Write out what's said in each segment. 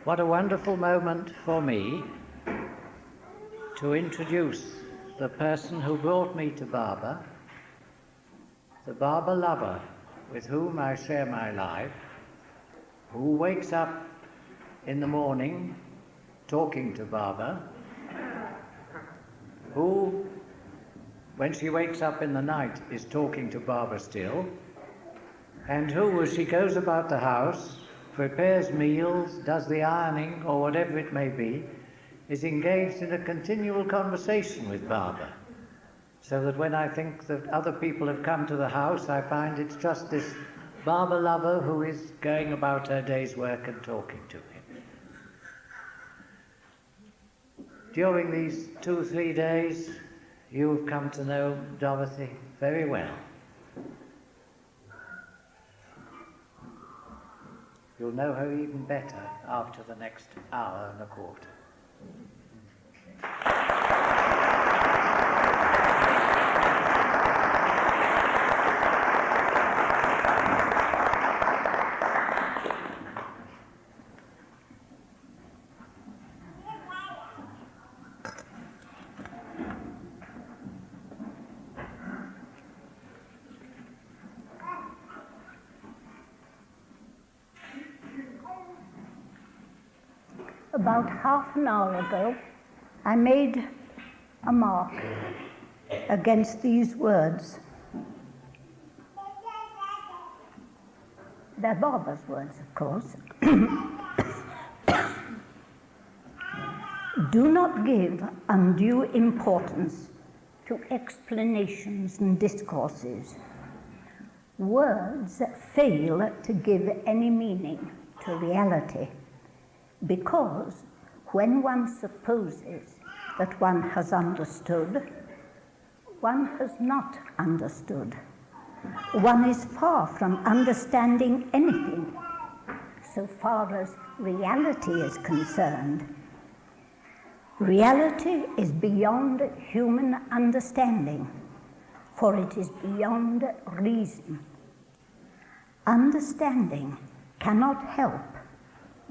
What a wonderful moment for me to introduce the person who brought me to Baba, the Baba lover with whom I share my life, who wakes up in the morning talking to Baba, who, when she wakes up in the night, is talking to Baba still, and who, as she goes about the house, prepares meals, does the ironing, or whatever it may be, is engaged in a continual conversation with Baba. So that when I think that other people have come to the house, I find it's just this Baba lover who is going about her day's work and talking to him. During these 2-3 days, you have come to know Dorothy very well. You'll know her even better after the next hour and a quarter. About half an hour ago, I made a mark against these words. They're Baba's words, of course. Do not give undue importance to explanations and discourses. Words fail to give any meaning to reality, because when one supposes that one has understood, one has not understood. One is far from understanding anything so far as reality is concerned. Reality is beyond human understanding, for it is beyond reason. Understanding cannot help,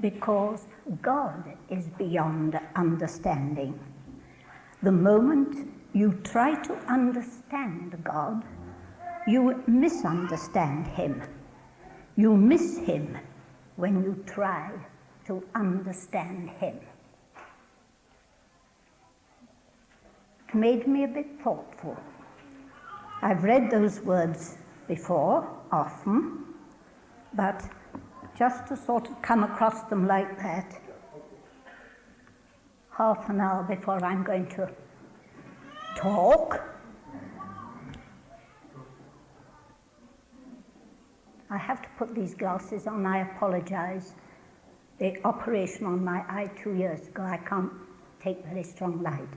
because God is beyond understanding. The moment you try to understand God, you misunderstand him. You miss him when you try to understand him. It made me a bit thoughtful. I've read those words before, often, but just to sort of come across them like that, half an hour before I'm going to talk, I have to put these glasses on. I apologize. The operation on my eye 2 years ago, I can't take very strong light.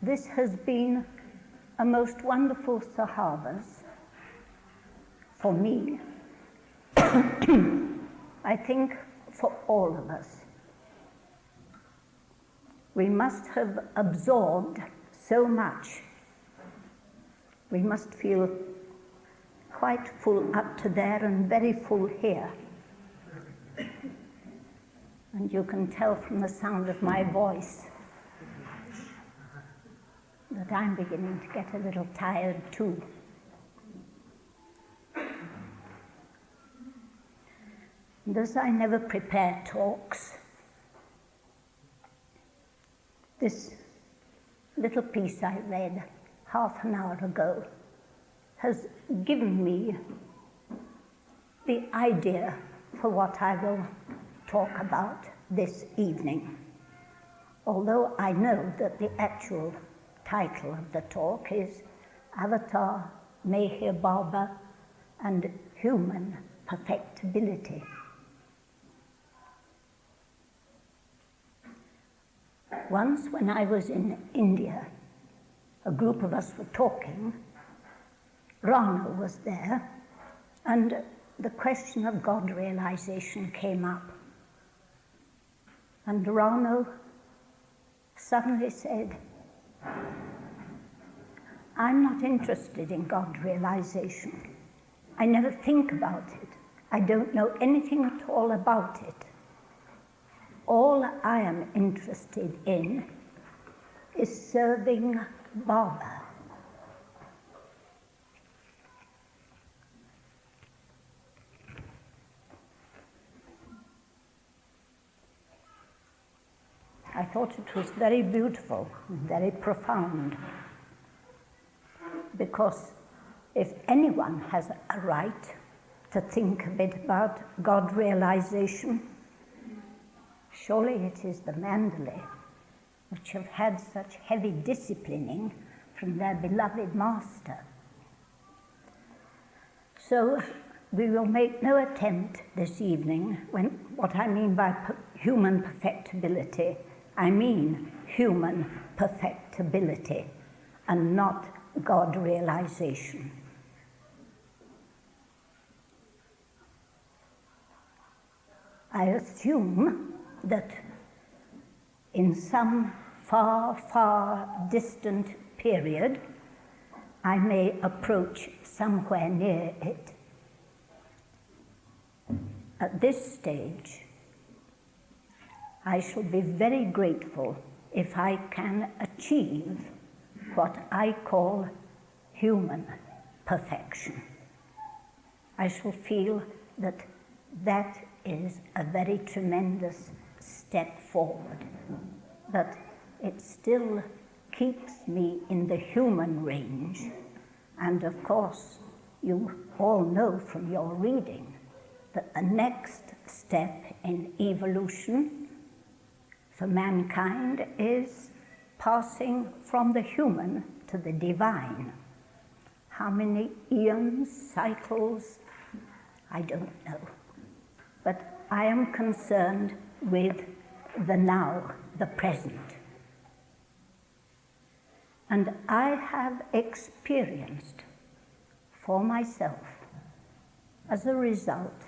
This has been a most wonderful Sahavas for me. I think for all of us. We must have absorbed so much. We must feel quite full up to there and very full here. And you can tell from the sound of my voice that I'm beginning to get a little tired too. And as I never prepare talks, this little piece I read half an hour ago has given me the idea for what I will talk about this evening. Although I know that the actual title of the talk is Avatar, Meher Baba, and Human Perfectibility. Once when I was in India, a group of us were talking. Rana was there, and the question of God realization came up. And Rana suddenly said, I'm not interested in God realization. I never think about it. I don't know anything at all about it. all I am interested in is serving Baba. I thought it was very beautiful, very profound, because if anyone has a right to think a bit about God realization, surely it is the Mandalay, which have had such heavy disciplining from their beloved master. So we will make no attempt this evening, what I mean by human perfectibility, I mean human perfectibility and not God realization. I assume that in some far, far distant period, I may approach somewhere near it. At this stage, I shall be very grateful if I can achieve what I call human perfection. I shall feel that that is a very tremendous step forward, but it still keeps me in the human range. And of course, you all know from your reading that the next step in evolution for mankind is passing from the human to the divine. How many eons, cycles, I don't know. But I am concerned with the now, the present. And I have experienced for myself, as a result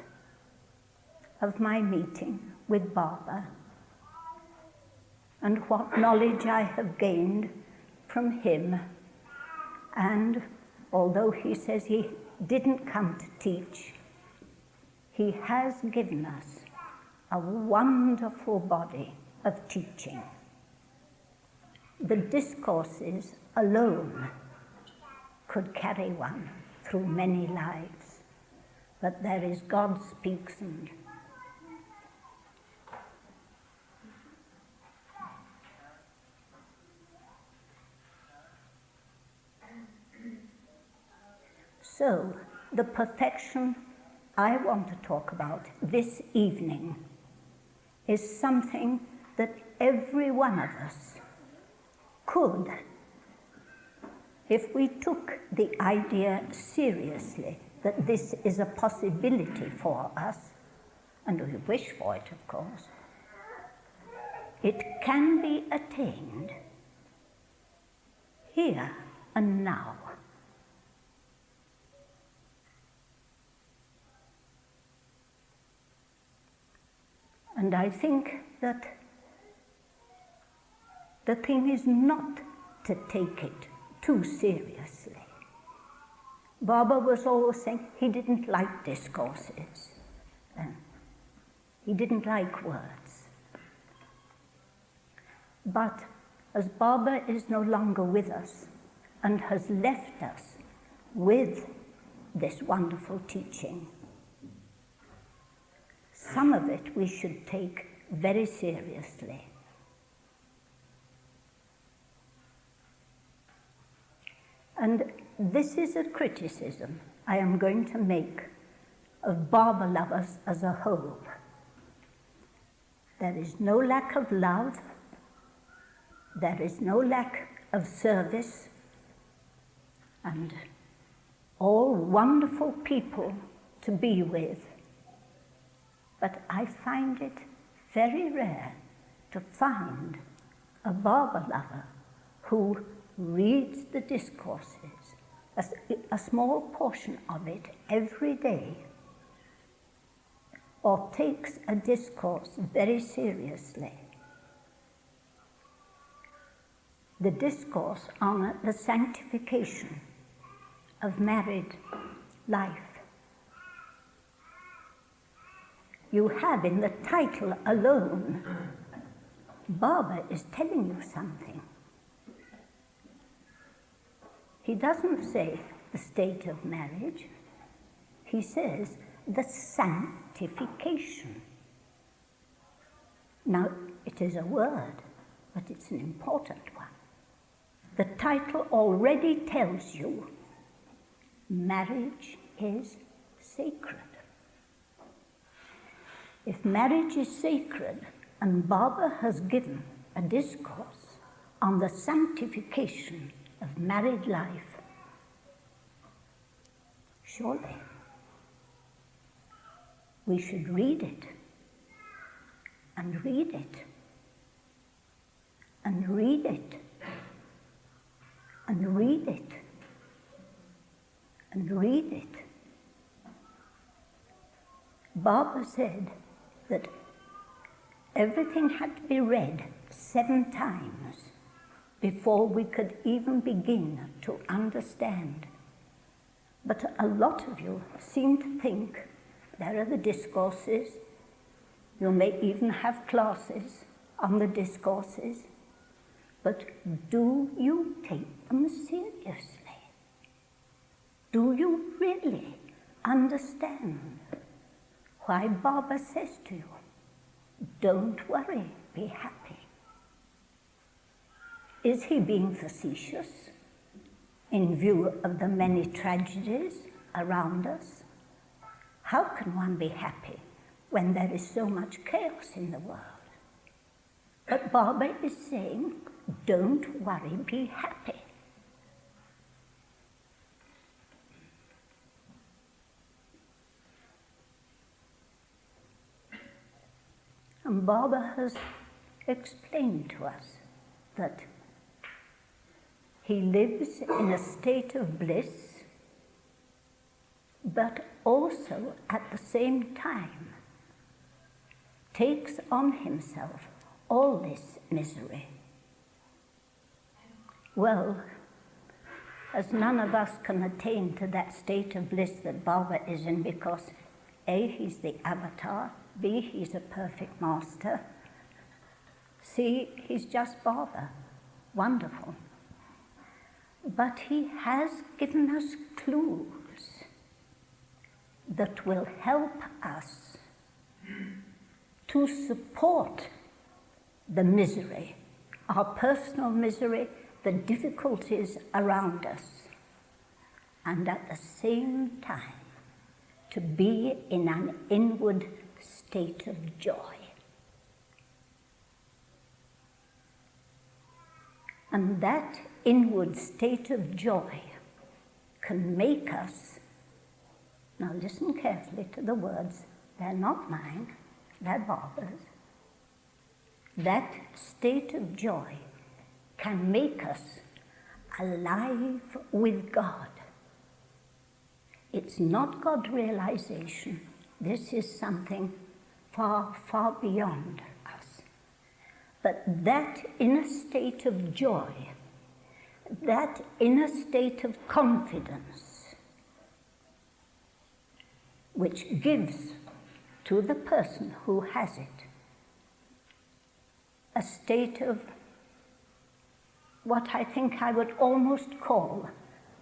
of my meeting with Baba, and what knowledge I have gained from him. And although he says he didn't come to teach, he has given us a wonderful body of teaching. The discourses alone could carry one through many lives, but there is God speaks and so, the perfection I want to talk about this evening is something that every one of us could, if we took the idea seriously that this is a possibility for us, and we wish for it, of course, it can be attained here and now. And I think that the thing is not to take it too seriously. Baba was always saying he didn't like discourses. He didn't like words. But as Baba is no longer with us and has left us with this wonderful teaching, some of it we should take very seriously. And this is a criticism I am going to make of Baba lovers as a whole. There is no lack of love, there is no lack of service, and all wonderful people to be with. But I find it very rare to find a Baba lover who reads the discourses, a small portion of it every day, or takes a discourse very seriously. The discourse on the sanctification of married life you have in the title alone, Barber is telling you something. He doesn't say the state of marriage. He says the sanctification. Now, it is a word, but it's an important one. The title already tells you marriage is sacred. If marriage is sacred, and Barber has given a discourse on the sanctification of married life, surely we should read it, and read it, and read it, and read it, and read it. Barber said that everything had to be read 7 times before we could even begin to understand. But a lot of you seem to think there are the discourses. You may even have classes on the discourses. But do you take them seriously? Do you really understand why Barber says to you, don't worry, be happy? Is he being facetious in view of the many tragedies around us? How can one be happy when there is so much chaos in the world? But Barber is saying, don't worry, be happy. And Barber has explained to us that he lives in a state of bliss, but also at the same time takes on himself all this misery. Well, as none of us can attain to that state of bliss that Barber is in, because A, he's the avatar, B, he's a perfect master, C, he's just Barber. Wonderful. But he has given us clues that will help us to support the misery, our personal misery, the difficulties around us, and at the same time to be in an inward state of joy. And that inward state of joy can make us, now listen carefully to the words, they're not mine, they're Barber's. That state of joy can make us alive with God. It's not God realization. This is something far, far beyond us. But that inner state of joy, that inner state of confidence, which gives to the person who has it a state of what I think I would almost call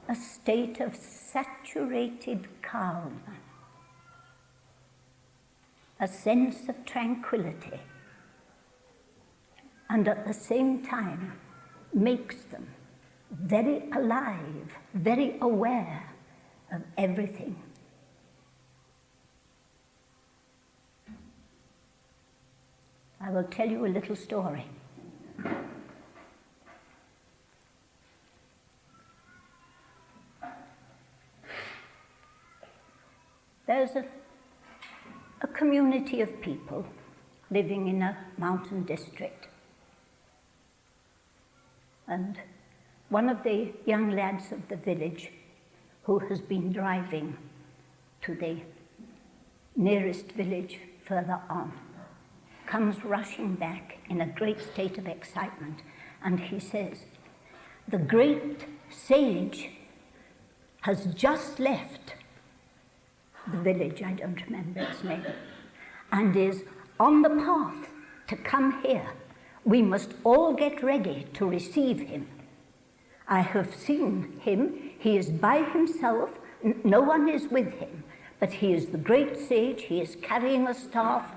a state of saturated calm, a sense of tranquility, and at the same time makes them very alive, very aware of everything. I will tell you a little story. There's a community of people living in a mountain district. And one of the young lads of the village, who has been driving to the nearest village further on, comes rushing back in a great state of excitement, and he says, "The great sage has just left the village," I don't remember its name, and is on the path to come here. We must all get ready to receive him. I have seen him. He is by himself. No one is with him, but he is the great sage. He is carrying a staff,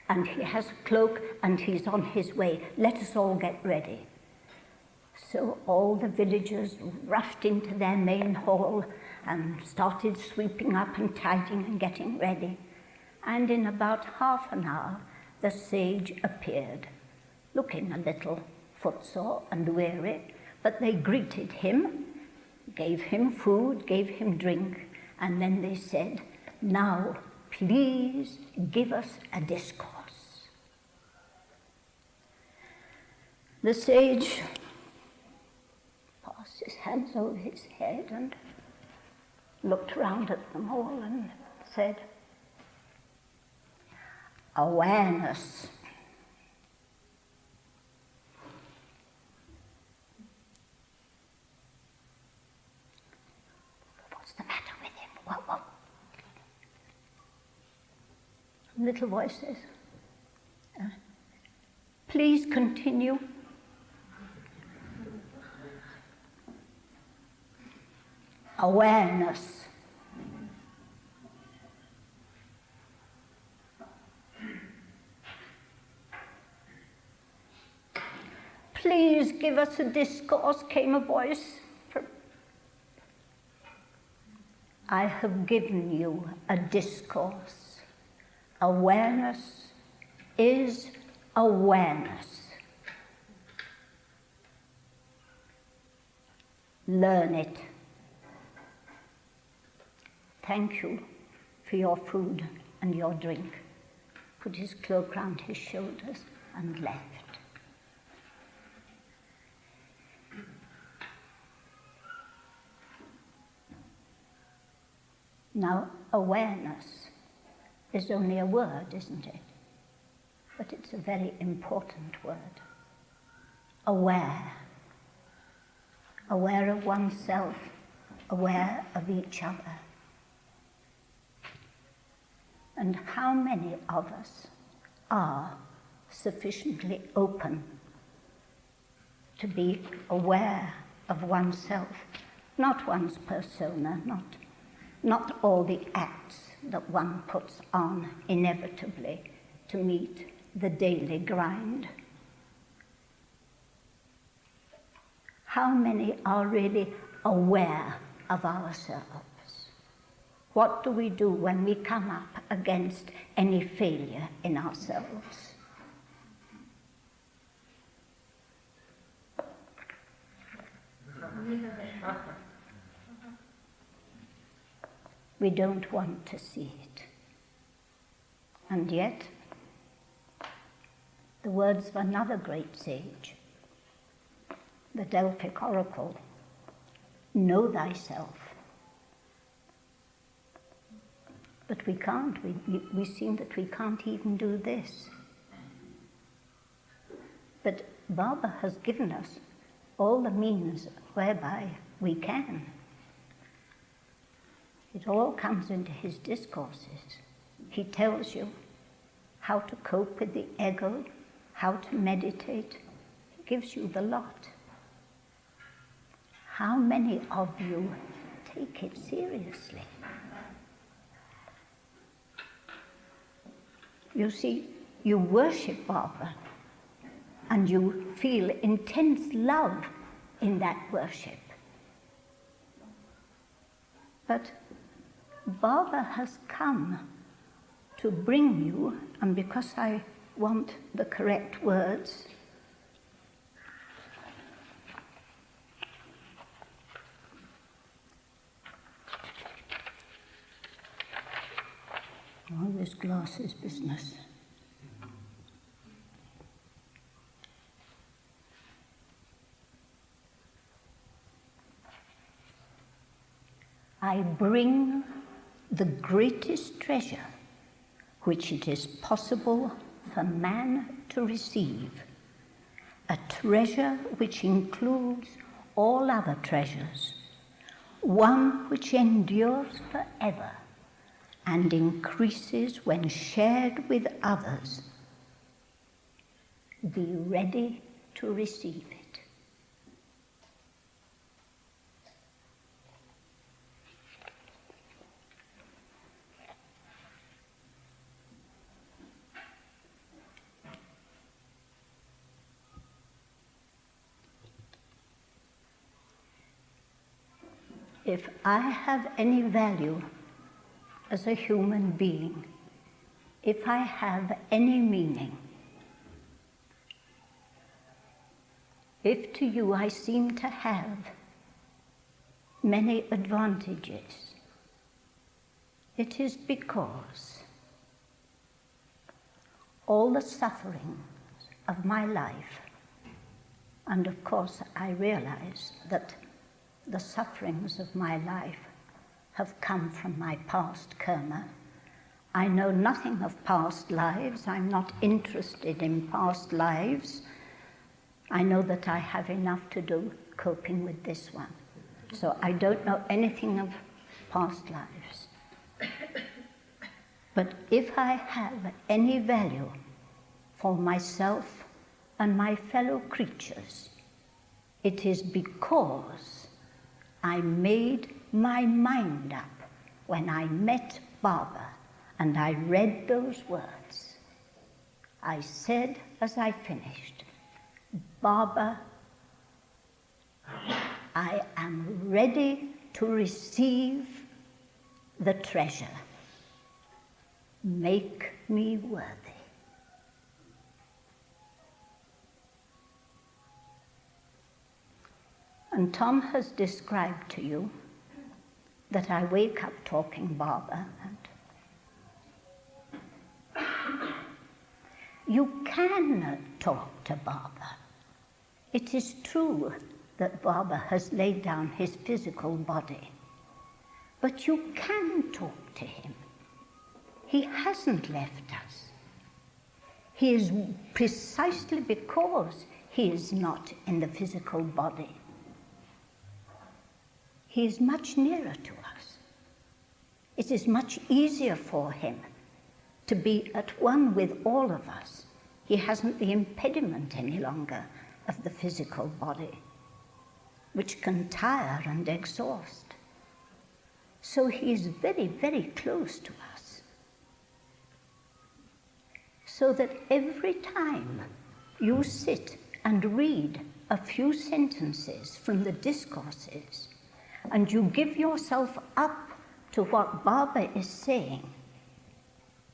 and he has a cloak, and he's on his way. Let us all get ready. So all the villagers rushed into their main hall and started sweeping up and tidying and getting ready. And in about half an hour, the sage appeared, looking a little footsore and weary, but they greeted him, gave him food, gave him drink, and then they said, "Now, please give us a discourse." The sage passed his hands over his head and looked round at them all and said, "Awareness. What's the matter with him? What? A little voice says, "Please continue." Awareness. "Please give us a discourse," came a voice from. "I have given you a discourse. Awareness is awareness. Learn it. Thank you for your food and your drink." Put his cloak round his shoulders and left. Now, awareness is only a word, isn't it? But it's a very important word. Aware. Aware of oneself, aware of each other. And how many of us are sufficiently open to be aware of oneself, not one's persona, not all the acts that one puts on inevitably to meet the daily grind. How many are really aware of ourselves? What do we do when we come up against any failure in ourselves? We don't want to see it. And yet, the words of another great sage, the Delphic oracle, "Know thyself." But we can't. We seem that we can't even do this. But Baba has given us all the means whereby we can. It all comes into his discourses. He tells you how to cope with the ego, how to meditate. He gives you the lot. How many of you take it seriously? You see, you worship Baba and you feel intense love in that worship. But Baba has come to bring you, and because I want the correct words, all this glass is business. I bring the greatest treasure which it is possible for man to receive, a treasure which includes all other treasures, one which endures forever, and increases when shared with others. Be ready to receive it. If I have any value as a human being, if I have any meaning, if to you I seem to have many advantages, it is because all the sufferings of my life, and of course I realize that the sufferings of my life have come from my past karma. I know nothing of past lives. I'm not interested in past lives. I know that I have enough to do coping with this one. So I don't know anything of past lives. But if I have any value for myself and my fellow creatures, it is because I made my mind up when I met Baba and I read those words. I said as I finished, Baba, I am ready to receive the treasure. Make me worthy. And Tom has described to you that I wake up talking Baba, and you can talk to Baba. It is true that Baba has laid down his physical body, but you can talk to him. He hasn't left us. He is precisely because he is not in the physical body. He is much nearer to us. It is much easier for him to be at one with all of us. He hasn't the impediment any longer of the physical body, which can tire and exhaust. So he is very, very close to us. So that every time you sit and read a few sentences from the discourses, and you give yourself up to what Baba is saying,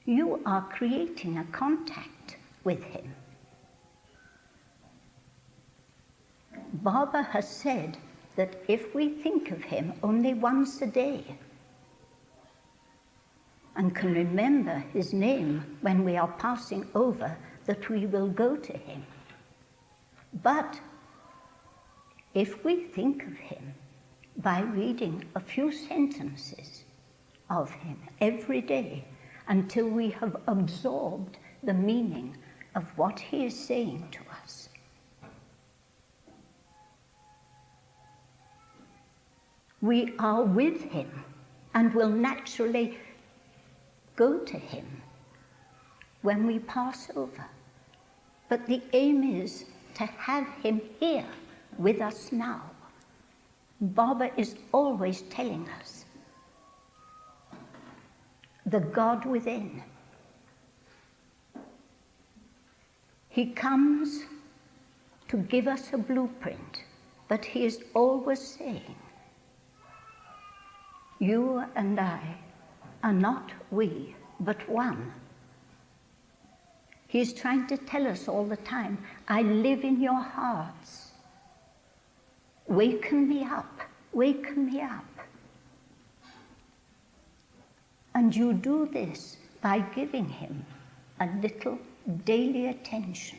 you are creating a contact with him. Baba has said that if we think of him only once a day and can remember his name when we are passing over, that we will go to him. But if we think of him by reading a few sentences of him every day until we have absorbed the meaning of what he is saying to us, we are with him and will naturally go to him when we pass over. But the aim is to have him here with us now. Baba is always telling us the God within. He comes to give us a blueprint, but he is always saying, you and I are not we, but one. He is trying to tell us all the time, I live in your hearts. Waken me up, waken me up. And you do this by giving him a little daily attention.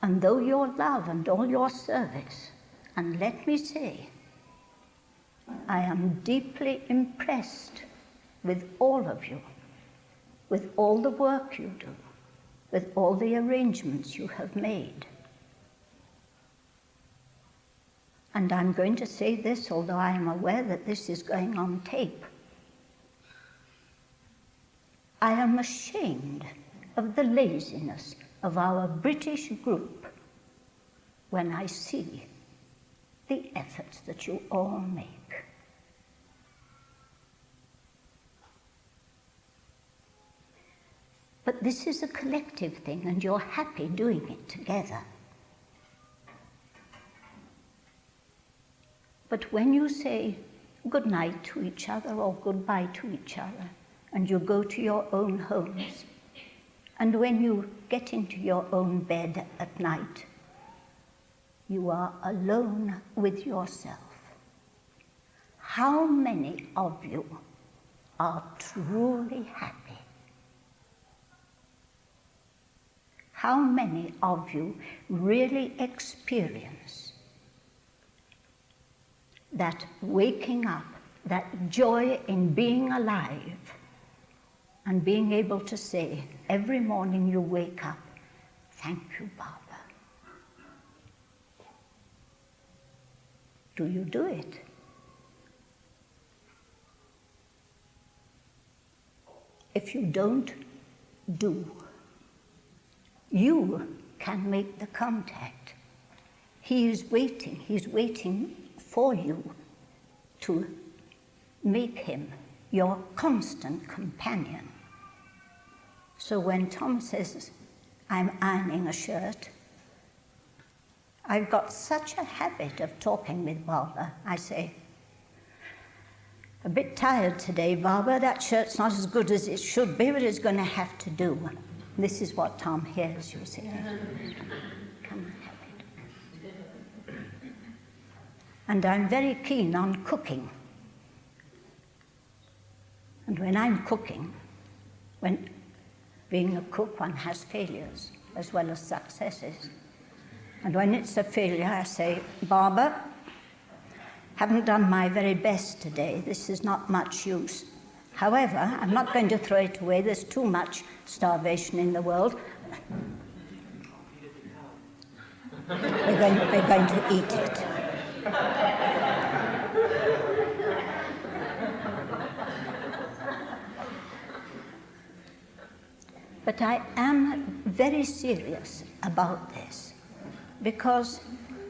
And though your love and all your service, and let me say, I am deeply impressed with all of you, with all the work you do, with all the arrangements you have made. And I'm going to say this, although I am aware that this is going on tape. I am ashamed of the laziness of our British group when I see the efforts that you all make. But this is a collective thing, and you're happy doing it together. But when you say good night to each other or goodbye to each other, and you go to your own homes, and when you get into your own bed at night, you are alone with yourself. How many of you are truly happy? How many of you really experience that waking up, that joy in being alive, and being able to say every morning you wake up, thank you, Barbara? Do you do it? If you don't, do. You can make the contact. He is waiting. He's waiting for you to make him your constant companion. So when Tom says, I'm ironing a shirt, I've got such a habit of talking with Barbara. I say, a bit tired today, Barbara. That shirt's not as good as it should be, but it's going to have to do. This is what Tom hears, you see. Come on, have it. And I'm very keen on cooking. And when I'm cooking, when being a cook, one has failures as well as successes. And when it's a failure, I say, Barbara, haven't done my very best today. This is not much use. However, I'm not going to throw it away. There's too much starvation in the world. We're going to eat it. But I am very serious about this because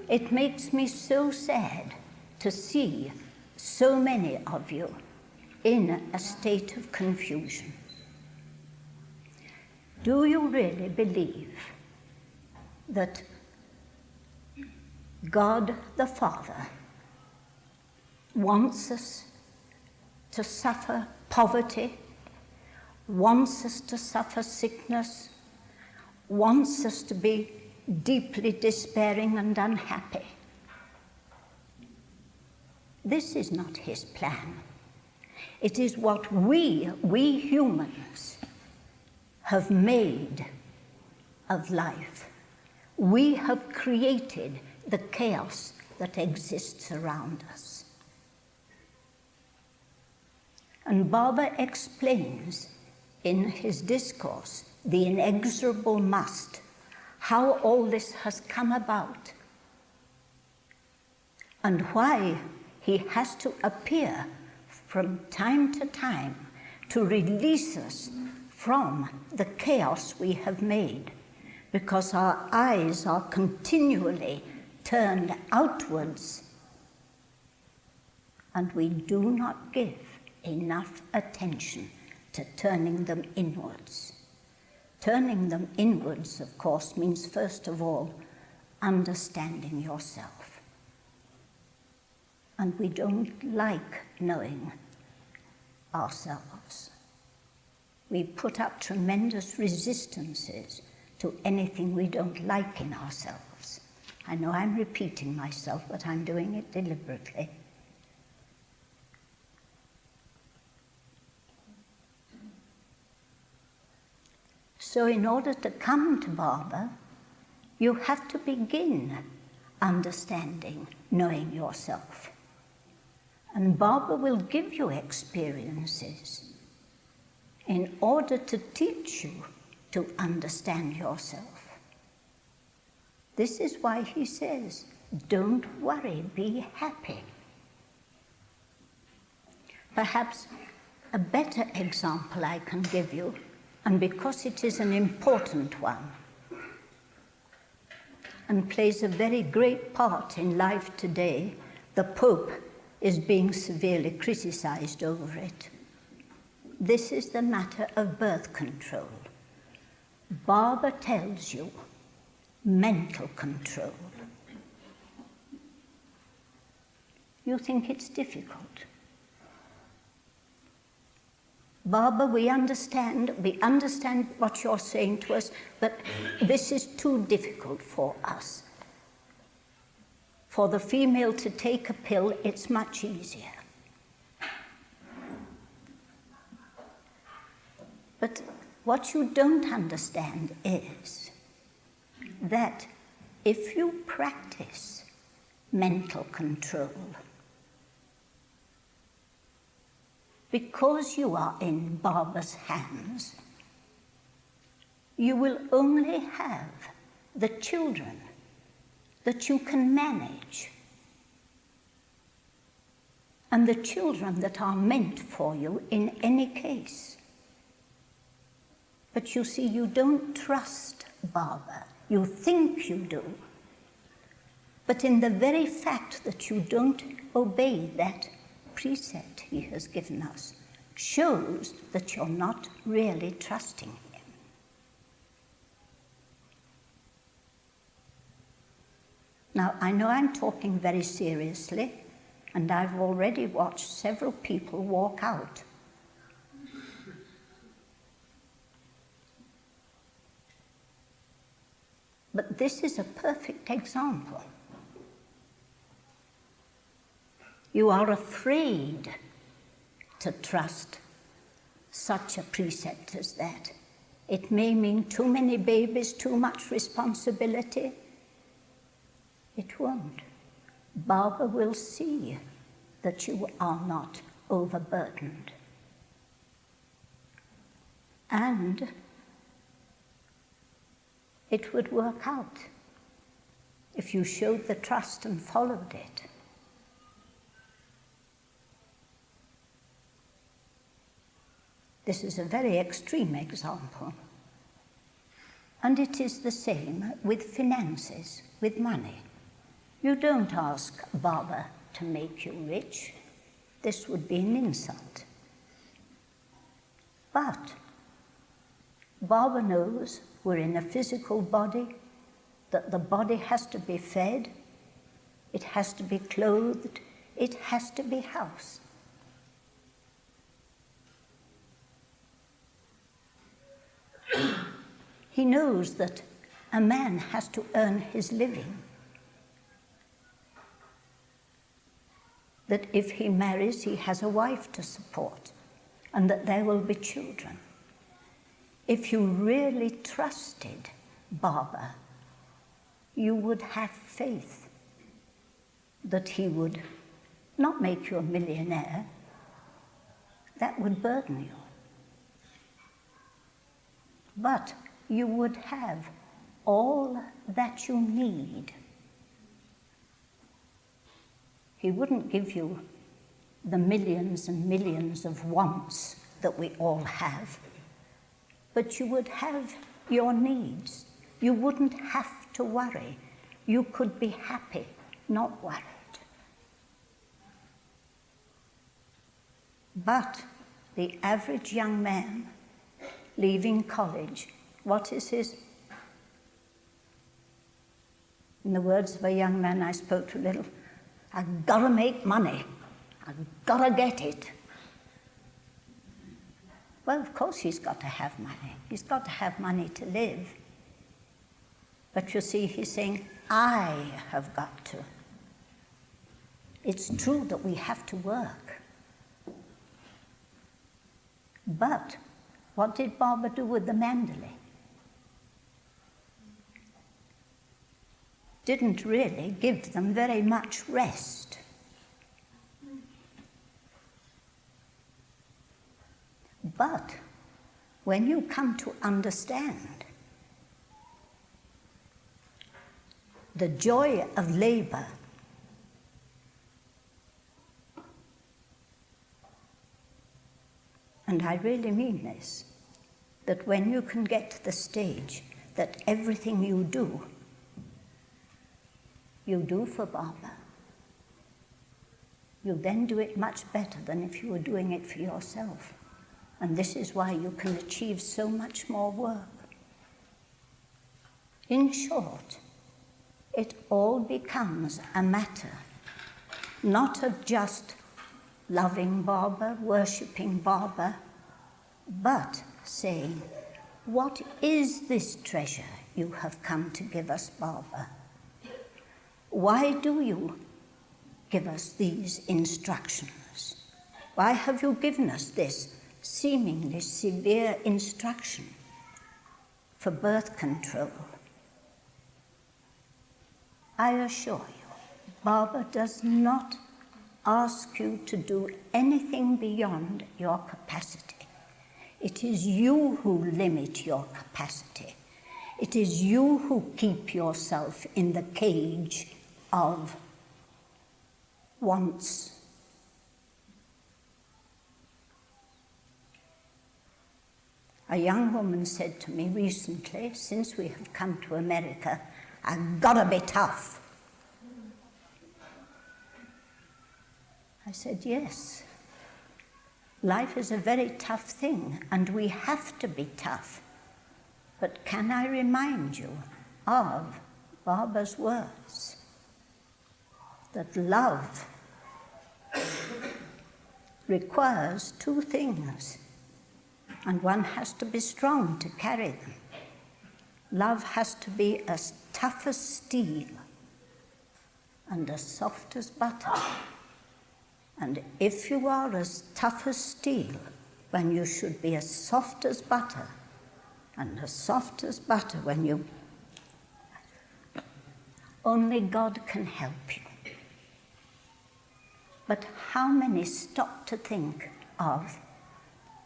it makes me so sad to see so many of you in a state of confusion. Do you really believe that God the Father wants us to suffer poverty, wants us to suffer sickness, wants us to be deeply despairing and unhappy? This is not his plan. It is what we humans have made of life. We have created the chaos that exists around us. And Barber explains in his discourse, The Inexorable Must, how all this has come about and why he has to appear from time to time to release us from the chaos we have made, because our eyes are continually turned outwards and we do not give enough attention to turning them inwards. Turning them inwards, of course, means first of all understanding yourself. And we don't like knowing ourselves. We put up tremendous resistances to anything we don't like in ourselves. I know I'm repeating myself, but I'm doing it deliberately. So in order to come to Barber, you have to begin understanding, knowing yourself. And Barber will give you experiences in order to teach you to understand yourself. This is why he says, don't worry, be happy. Perhaps a better example I can give you, and because it is an important one and plays a very great part in life today, the Pope is being severely criticized over it. This is the matter of birth control. Barber tells you mental control. You think it's difficult. Barbara, we understand what you're saying to us, but this is too difficult for us. For the female to take a pill, it's much easier. But what you don't understand is that if you practice mental control, because you are in Barbara's hands, you will only have the children that you can manage, and the children that are meant for you in any case. But you see, you don't trust Barbara. You think you do. But in the very fact that you don't obey that precept he has given us shows that you're not really trusting him. Now, I know I'm talking very seriously, and I've already watched several people walk out. But this is a perfect example. You are afraid to trust such a precept as that. It may mean too many babies, too much responsibility. It won't. Barbara will see that you are not overburdened. And it would work out if you showed the trust and followed it. This is a very extreme example. And it is the same with finances, with money. You don't ask Barbara to make you rich. This would be an insult. But Barbara knows we're in a physical body, that the body has to be fed, it has to be clothed, it has to be housed. He knows that a man has to earn his living, that if he marries, he has a wife to support, and that there will be children. If you really trusted Barbara, you would have faith that he would not make you a millionaire. That would burden you. But you would have all that you need. He wouldn't give you the millions and millions of wants that we all have, but you would have your needs. You wouldn't have to worry. You could be happy, not worried. But the average young man leaving college, what is his? In the words of a young man I spoke to a little, I've got to make money. I've got to get it. Well, of course he's got to have money. He's got to have money to live. But you see, he's saying, I have got to. It's true that we have to work. But what did Barbara do with the mandolin? Didn't really give them very much rest. But when you come to understand the joy of labor, and I really mean this, that when you can get to the stage that everything you do for Barbara, you then do it much better than if you were doing it for yourself. And this is why you can achieve so much more work. In short, it all becomes a matter not of just loving Barbara, worshipping Barbara, but saying, what is this treasure you have come to give us, Barbara? Why do you give us these instructions? Why have you given us this seemingly severe instruction for birth control? I assure you, Barbara does not ask you to do anything beyond your capacity. It is you who limit your capacity. It is you who keep yourself in the cage of wants. A young woman said to me recently, since we have come to America, I've got to be tough. I said, yes, life is a very tough thing, and we have to be tough. But can I remind you of Barbara's words, that love requires two things, and one has to be strong to carry them. Love has to be as tough as steel and as soft as butter. And if you are as tough as steel, when you should be as soft as butter, and as soft as butter when you... Only God can help you. But how many stop to think of,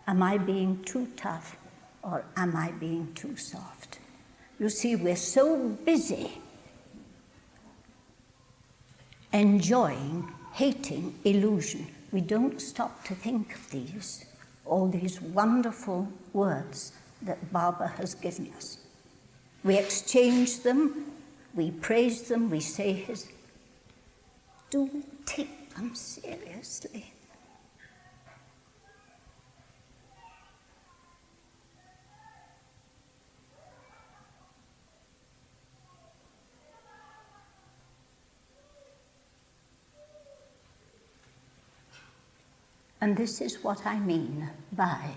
am I being too tough or am I being too soft? You see, we're so busy enjoying, hating illusion. We don't stop to think of these, all these wonderful words that Barbara has given us. We exchange them, we praise them, we say his... Do we take them seriously? And this is what I mean by